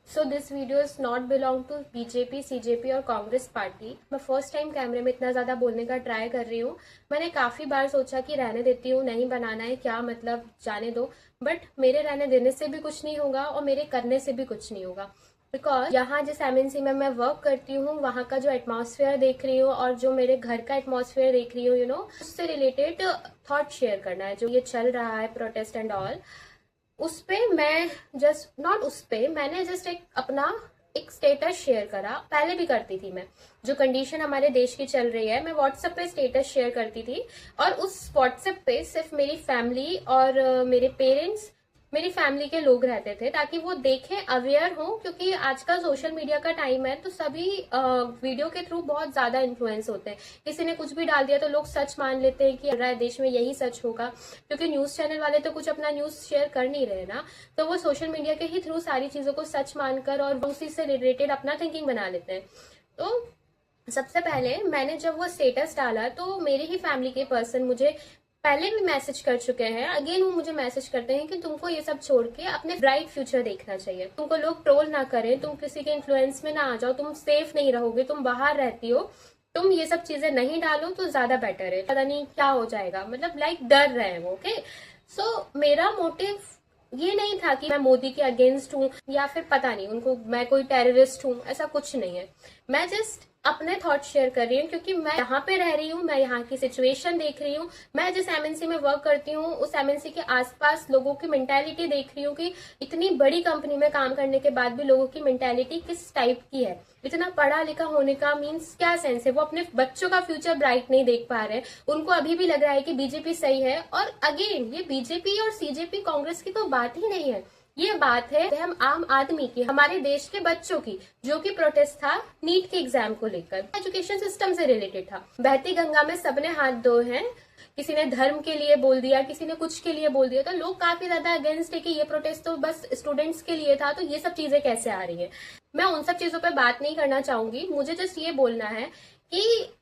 So this video is not belong to BJP, CJP और Congress party. मैं first time कैमरे में इतना ज्यादा बोलने का ट्राई कर रही हूँ। मैंने काफी बार सोचा कि रहने देती हूँ, नहीं बनाना है, क्या मतलब, जाने दो। बट मेरे रहने देने से भी कुछ नहीं होगा और मेरे करने से भी कुछ नहीं होगा। बिकॉज यहाँ जिस एमएनसी में मैं वर्क करती हूँ वहाँ का जो एटमॉस्फेयर देख रही हूँ और जो मेरे घर का एटमॉस्फेयर देख रही हूँ, उससे रिलेटेड थॉट शेयर करना है। जो ये चल रहा है प्रोटेस्ट एंड ऑल, उस पे मैं जस्ट नॉट उस पे मैंने जस्ट एक अपना एक स्टेटस शेयर करा। पहले भी करती थी मैं, जो कंडीशन हमारे देश की चल रही है, मैं व्हाट्सएप पे स्टेटस शेयर करती थी। और उस व्हाट्सएप पे सिर्फ मेरी फैमिली और मेरे पेरेंट्स, मेरी फैमिली के लोग रहते थे, ताकि वो देखें, अवेयर हो। क्योंकि आजकल सोशल मीडिया का टाइम है, तो सभी वीडियो के थ्रू बहुत ज्यादा इन्फ्लुएंस होते हैं। किसी ने कुछ भी डाल दिया तो लोग सच मान लेते हैं कि रहा है देश में यही सच होगा, क्योंकि न्यूज चैनल वाले तो कुछ अपना न्यूज शेयर कर नहीं रहे ना। तो वो सोशल मीडिया के ही थ्रू सारी चीजों को सच मानकर और उसी से रिलेटेड अपना थिंकिंग बना लेते हैं। तो सबसे पहले मैंने जब वो स्टेटस डाला तो मेरे ही फैमिली के पर्सन मुझे पहले भी मैसेज कर चुके हैं। अगेन वो मुझे मैसेज करते हैं कि तुमको ये सब छोड़ के अपने ब्राइट फ्यूचर देखना चाहिए, तुमको लोग ट्रोल ना करें, तुम किसी के इन्फ्लुएंस में ना आ जाओ, तुम सेफ नहीं रहोगे, तुम बाहर रहती हो, तुम ये सब चीजें नहीं डालो तो ज्यादा बेटर है, पता नहीं क्या हो जाएगा, मतलब लाइक डर रहे हैं वो। ओके, सो मेरा मोटिव ये नहीं था कि मैं मोदी के अगेंस्ट हूँ या फिर पता नहीं उनको मैं कोई टेररिस्ट हूँ, ऐसा कुछ नहीं है। मैं जस्ट अपने थॉट शेयर कर रही हूँ, क्योंकि मैं यहाँ पे रह रही हूँ, मैं यहाँ की सिचुएशन देख रही हूँ। मैं जिस एमएनसी में वर्क करती हूँ उस एमएनसी के आसपास लोगों की मेंटालिटी देख रही हूँ कि इतनी बड़ी कंपनी में काम करने के बाद भी लोगों की मेंटालिटी किस टाइप की है। इतना पढ़ा लिखा होने का मीन्स क्या सेंस है? वो अपने बच्चों का फ्यूचर ब्राइट नहीं देख पा रहे, उनको अभी भी लग रहा है कि बीजेपी सही है। और अगेन ये बीजेपी और सीजेपी कांग्रेस की तो बात ही नहीं है, ये बात है हम आम आदमी की, हमारे देश के बच्चों की, जो कि प्रोटेस्ट था नीट के एग्जाम को लेकर, एजुकेशन सिस्टम से रिलेटेड था। बहती गंगा में सबने हाथ धोए हैं, किसी ने धर्म के लिए बोल दिया, किसी ने कुछ के लिए बोल दिया, तो लोग काफी ज्यादा अगेंस्ट है कि ये प्रोटेस्ट तो बस स्टूडेंट्स के लिए था, तो ये सब चीजें कैसे आ रही है। मैं उन सब चीजों पे बात नहीं करना चाहूंगी, मुझे जस्ट ये बोलना है कि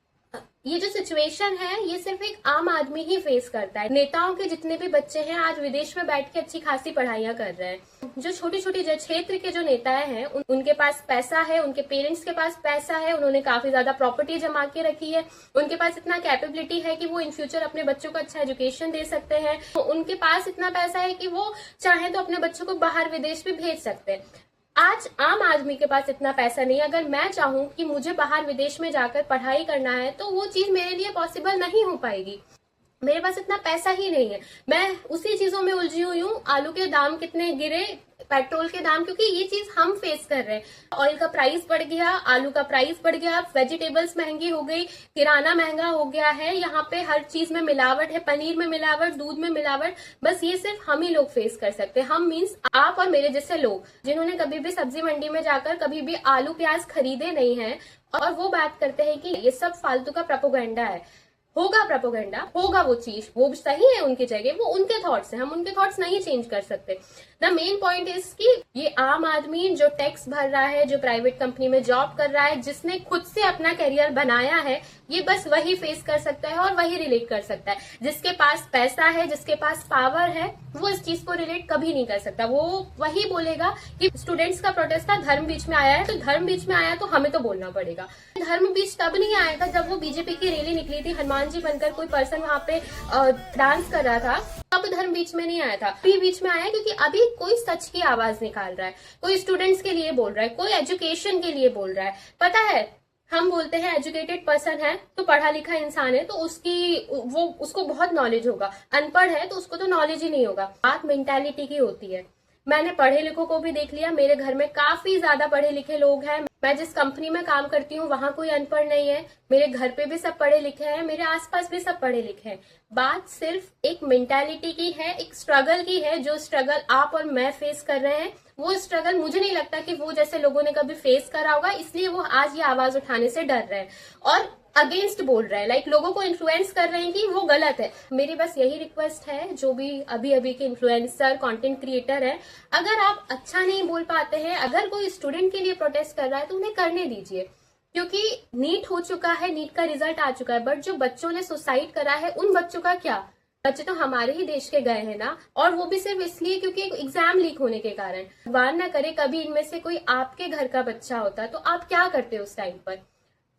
ये जो सिचुएशन है ये सिर्फ एक आम आदमी ही फेस करता है। नेताओं के जितने भी बच्चे हैं आज विदेश में बैठ के अच्छी खासी पढ़ाइयां कर रहे हैं। जो छोटी छोटी क्षेत्र के जो नेताएं हैं उनके पास पैसा है, उनके पेरेंट्स के पास पैसा है, उन्होंने काफी ज्यादा प्रॉपर्टी जमा के रखी है, उनके पास इतना कैपेबिलिटी है कि वो इन फ्यूचर अपने बच्चों को अच्छा एजुकेशन दे सकते हैं। उनके पास इतना पैसा है कि वो चाहे तो अपने बच्चों को बाहर विदेश भी भेज सकते हैं। आज आम आदमी के पास इतना पैसा नहीं है। अगर मैं चाहूं कि मुझे बाहर विदेश में जाकर पढ़ाई करना है तो वो चीज मेरे लिए पॉसिबल नहीं हो पाएगी, मेरे पास इतना पैसा ही नहीं है। मैं उसी चीजों में उलझी हुई हूँ। आलू के दाम कितने गिरे, पेट्रोल के दाम, क्योंकि ये चीज हम फेस कर रहे हैं। ऑयल का प्राइस बढ़ गया, आलू का प्राइस बढ़ गया, वेजिटेबल्स महंगी हो गई, किराना महंगा हो गया है, यहाँ पे हर चीज में मिलावट है, पनीर में मिलावट, दूध में मिलावट। बस ये सिर्फ हम ही लोग फेस कर सकते हैं। हम मीन्स आप और मेरे जैसे लोग जिन्होंने कभी भी सब्जी मंडी में जाकर कभी भी आलू प्याज खरीदे नहीं है, और वो बात करते हैं कि ये सब फालतू का प्रोपेगेंडा है। होगा प्रोपेगेंडा, होगा वो चीज, वो सही है उनकी जगह, वो उनके थॉट्स है, हम उनके थॉट्स नहीं चेंज कर सकते। द मेन पॉइंट इज कि ये आम आदमी जो टैक्स भर रहा है, जो प्राइवेट कंपनी में जॉब कर रहा है, जिसने खुद से अपना करियर बनाया है, ये बस वही फेस कर सकता है और वही रिलेट कर सकता है। जिसके पास पैसा है, जिसके पास पावर है, वो इस चीज को रिलेट कभी नहीं कर सकता। वो वही बोलेगा कि स्टूडेंट्स का प्रोटेस्ट था, धर्म बीच में आया है, तो धर्म बीच में आया तो हमें तो बोलना पड़ेगा। धर्म बीच तब नहीं आया था जब वो बीजेपी की रैली निकली थी, हनुमान जी बनकर कोई पर्सन वहां पे डांस कर रहा था, तब धर्म बीच में नहीं आया था। अभी बीच में आया क्योंकि अभी कोई सच की आवाज निकाल रहा है, कोई स्टूडेंट्स के लिए बोल रहा है, कोई एजुकेशन के लिए बोल रहा है। पता है, हम बोलते हैं एजुकेटेड पर्सन है तो पढ़ा लिखा इंसान है तो उसको बहुत नॉलेज होगा, अनपढ़ है तो उसको तो नॉलेज ही नहीं होगा। बात मेंटालिटी की होती है। मैंने पढ़े लिखों को भी देख लिया, मेरे घर में काफी ज्यादा पढ़े लिखे लोग हैं। मैं जिस कंपनी में काम करती हूँ वहां कोई अनपढ़ नहीं है, मेरे घर पे भी सब पढ़े लिखे हैं, मेरे आसपास भी सब पढ़े लिखे हैं। बात सिर्फ एक मेंटालिटी की है, एक स्ट्रगल की है। जो स्ट्रगल आप और मैं फेस कर रहे हैं, वो स्ट्रगल मुझे नहीं लगता कि वो जैसे लोगों ने कभी फेस करा होगा, इसलिए वो आज ये आवाज उठाने से डर रहे हैं और अगेंस्ट बोल रहे हैं, लाइक लोगों को इन्फ्लुएंस कर रहे हैं कि वो गलत है। मेरी बस यही रिक्वेस्ट है, जो भी अभी अभी के इन्फ्लुएंसर कंटेंट क्रिएटर है, अगर आप अच्छा नहीं बोल पाते हैं, अगर कोई स्टूडेंट के लिए प्रोटेस्ट कर रहा है तो उन्हें करने दीजिए, क्योंकि नीट हो चुका है, नीट का रिजल्ट आ चुका है, बट जो बच्चों ने सुसाइड करा है उन बच्चों का क्या? बच्चे तो हमारे ही देश के गए हैं ना, और वो भी सिर्फ इसलिए क्योंकि एक एग्जाम लीक होने के कारण। भगवान ना करे कभी इनमें से कोई आपके घर का बच्चा होता तो आप क्या करते उस टाइम पर?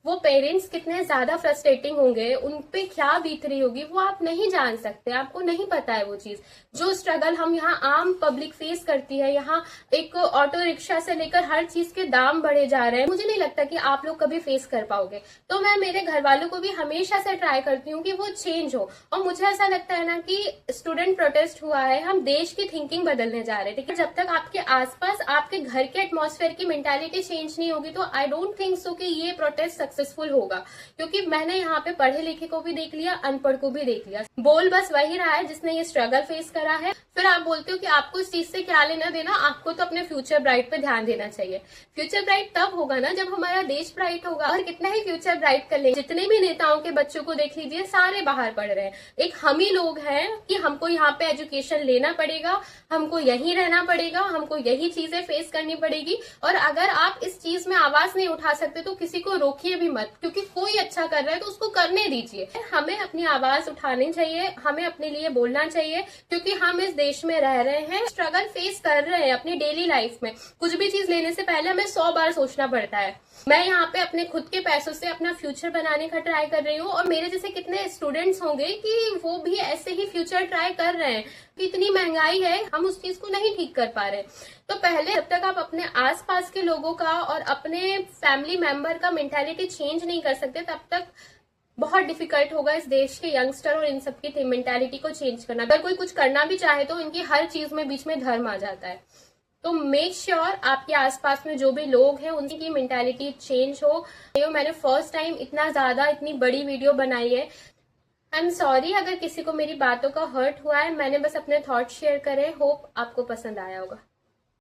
वो पेरेंट्स कितने ज्यादा फ्रस्ट्रेटिंग होंगे, उनपे क्या बीत रही होगी वो आप नहीं जान सकते, आपको नहीं पता है वो चीज। जो स्ट्रगल हम यहाँ आम पब्लिक फेस करती है, यहाँ एक ऑटो रिक्शा से लेकर हर चीज के दाम बढ़े जा रहे हैं, मुझे नहीं लगता कि आप लोग कभी फेस कर पाओगे। तो मैं मेरे घर वालों को भी हमेशा से ट्राई करती हूँ कि वो चेंज हो। और मुझे ऐसा लगता है ना कि स्टूडेंट प्रोटेस्ट हुआ है, हम देश की थिंकिंग बदलने जा रहे हैं, ठीक है। जब तक आपके आसपास आपके घर के एटमॉस्फेयर की मेंटालिटी चेंज नहीं होगी तो आई डोंट थिंक सो कि ये प्रोटेस्ट सक्सेसफुल होगा। क्योंकि मैंने यहाँ पे पढ़े लिखे को भी देख लिया, अनपढ़ को भी देख लिया। बोल बस वही रहा है जिसने ये स्ट्रगल फेस करा है। फिर आप बोलते हो कि आपको इस चीज से क्या लेना देना, आपको तो अपने फ्यूचर ब्राइट पे ध्यान देना चाहिए। फ्यूचर ब्राइट तब होगा ना जब हमारा देश ब्राइट होगा। और कितना ही फ्यूचर ब्राइट कर ले, जितने भी नेताओं के बच्चों को देख लीजिए, सारे बाहर पढ़ रहे हैं। एक हम ही लोग हैं कि हमको यहाँ पे एजुकेशन लेना पड़ेगा, हमको यहीं रहना पड़ेगा, हमको यही चीजें फेस करनी पड़ेगी। और अगर आप इस चीज में आवाज नहीं उठा सकते तो किसी को रोकिए भी मत, क्योंकि कोई अच्छा कर रहा है तो उसको करने दीजिए। हमें अपनी आवाज उठानी चाहिए, हमें अपने लिए बोलना चाहिए, क्योंकि हम इस देश में रह रहे हैं, स्ट्रगल फेस कर रहे हैं अपनी डेली लाइफ में। कुछ भी चीज लेने से पहले हमें 100 बार सोचना पड़ता है। मैं यहाँ पे अपने खुद के पैसों से अपना फ्यूचर बनाने का ट्राई कर रही हूँ, और मेरे जैसे कितने स्टूडेंट्स होंगे कि वो भी ऐसे ही फ्यूचर ट्राई कर रहे हैं। इतनी महंगाई है, हम उस चीज को नहीं ठीक कर पा रहे। तो पहले जब तक आप अपने आसपास के लोगों का और अपने फैमिली मेंबर का मेंटालिटी चेंज नहीं कर सकते, तब तक बहुत डिफिकल्ट होगा इस देश के यंगस्टर और इन सबकी मेंटालिटी को चेंज करना। अगर कोई कुछ करना भी चाहे तो इनकी हर चीज में बीच में धर्म आ जाता है। तो मेक श्योर आपके आसपास में जो भी लोग हैं उनकी मेंटालिटी चेंज हो। मैंने फर्स्ट टाइम इतनी बड़ी वीडियो बनाई है। आई एम सॉरी अगर किसी को मेरी बातों का हर्ट हुआ है, मैंने बस अपने थॉट शेयर करे। होप आपको पसंद आया होगा।